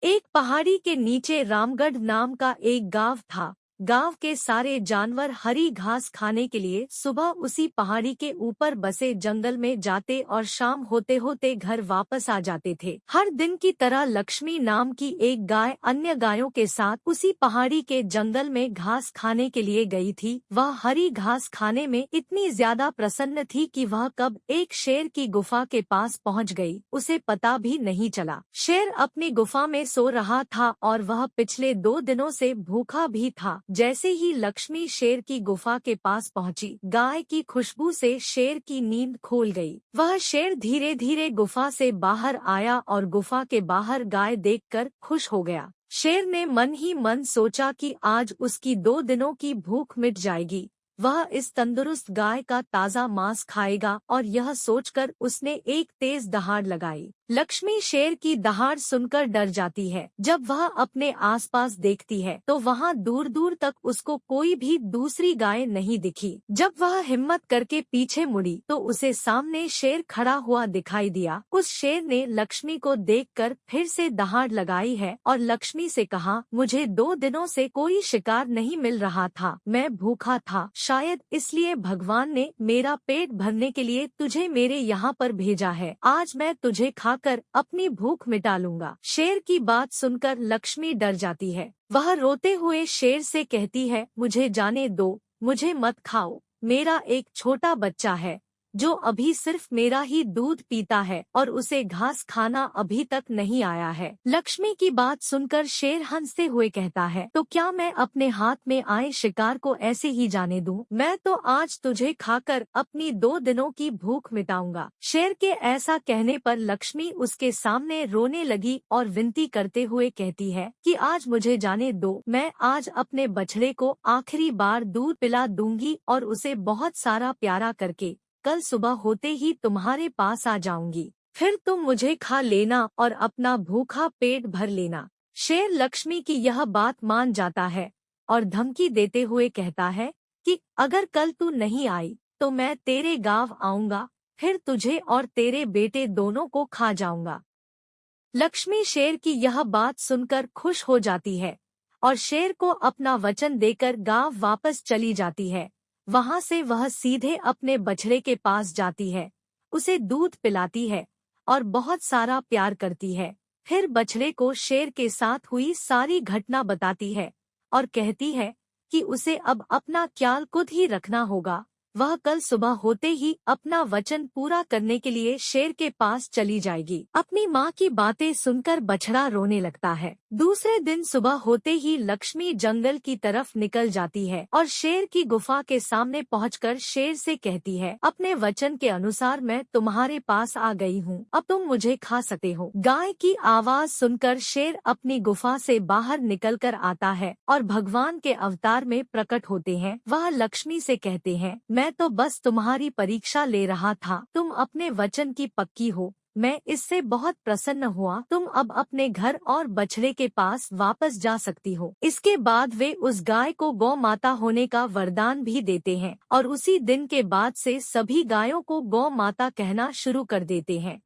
एक पहाड़ी के नीचे रामगढ़ नाम का एक गांव था। गांव के सारे जानवर हरी घास खाने के लिए सुबह उसी पहाड़ी के ऊपर बसे जंगल में जाते और शाम होते होते घर वापस आ जाते थे। हर दिन की तरह लक्ष्मी नाम की एक गाय अन्य गायों के साथ उसी पहाड़ी के जंगल में घास खाने के लिए गई थी। वह हरी घास खाने में इतनी ज्यादा प्रसन्न थी कि वह कब एक शेर की गुफा के पास पहुंच गई, उसे पता भी नहीं चला। शेर अपनी गुफा में सो रहा था और वह पिछले 2 दिनों से भूखा भी था। जैसे ही लक्ष्मी शेर की गुफा के पास पहुंची, गाय की खुशबू से शेर की नींद खुल गई। वह शेर धीरे धीरे गुफा से बाहर आया और गुफा के बाहर गाय देखकर खुश हो गया। शेर ने मन ही मन सोचा कि आज उसकी 2 दिनों की भूख मिट जाएगी। वह इस तंदुरुस्त गाय का ताज़ा मांस खाएगा और यह सोचकर उसने एक तेज दहाड़ लगाई। लक्ष्मी शेर की दहाड़ सुनकर डर जाती है। जब वह अपने आसपास देखती है तो वहाँ दूर दूर तक उसको कोई भी दूसरी गाय नहीं दिखी। जब वह हिम्मत करके पीछे मुड़ी तो उसे सामने शेर खड़ा हुआ दिखाई दिया। उस शेर ने लक्ष्मी को देखकर फिर से दहाड़ लगाई है और लक्ष्मी से कहा, मुझे 2 दिनों से कोई शिकार नहीं मिल रहा था, मैं भूखा था, शायद इसलिए भगवान ने मेरा पेट भरने के लिए तुझे मेरे यहाँ पर भेजा है। आज मैं तुझे खाकर अपनी भूख मिटा लूंगा। शेर की बात सुनकर लक्ष्मी डर जाती है। वह रोते हुए शेर से कहती है, मुझे जाने दो, मुझे मत खाओ, मेरा एक छोटा बच्चा है जो अभी सिर्फ मेरा ही दूध पीता है और उसे घास खाना अभी तक नहीं आया है। लक्ष्मी की बात सुनकर शेर हंसते हुए कहता है, तो क्या मैं अपने हाथ में आए शिकार को ऐसे ही जाने दूं? मैं तो आज तुझे खाकर अपनी 2 दिनों की भूख मिटाऊंगा। शेर के ऐसा कहने पर लक्ष्मी उसके सामने रोने लगी और विनती करते हुए कहती है कि आज मुझे जाने दो, मैं आज अपने बछड़े को आखिरी बार दूध पिला दूंगी और उसे बहुत सारा प्यारा करके कल सुबह होते ही तुम्हारे पास आ जाऊंगी। फिर तुम मुझे खा लेना और अपना भूखा पेट भर लेना। शेर लक्ष्मी की यह बात मान जाता है और धमकी देते हुए कहता है कि अगर कल तू नहीं आई तो मैं तेरे गांव आऊंगा, फिर तुझे और तेरे बेटे दोनों को खा जाऊंगा। लक्ष्मी शेर की यह बात सुनकर खुश हो जाती है और शेर को अपना वचन देकर गांव वापस चली जाती है। वहां से वह सीधे अपने बछड़े के पास जाती है, उसे दूध पिलाती है और बहुत सारा प्यार करती है। फिर बछड़े को शेर के साथ हुई सारी घटना बताती है और कहती है कि उसे अब अपना ख्याल खुद ही रखना होगा। वह कल सुबह होते ही अपना वचन पूरा करने के लिए शेर के पास चली जाएगी। अपनी माँ की बातें सुनकर बछड़ा रोने लगता है। दूसरे दिन सुबह होते ही लक्ष्मी जंगल की तरफ निकल जाती है और शेर की गुफा के सामने पहुंचकर शेर से कहती है, अपने वचन के अनुसार मैं तुम्हारे पास आ गई हूँ, अब तुम मुझे खा सकते हो। गाय की आवाज सुनकर शेर अपनी गुफा से बाहर निकलकर आता है और भगवान के अवतार में प्रकट होते हैं। वह लक्ष्मी से कहते हैं, मैं तो बस तुम्हारी परीक्षा ले रहा था, तुम अपने वचन की पक्की हो, मैं इससे बहुत प्रसन्न हुआ, तुम अब अपने घर और बछड़े के पास वापस जा सकती हो। इसके बाद वे उस गाय को गौ माता होने का वरदान भी देते हैं और उसी दिन के बाद से सभी गायों को गौ माता कहना शुरू कर देते हैं।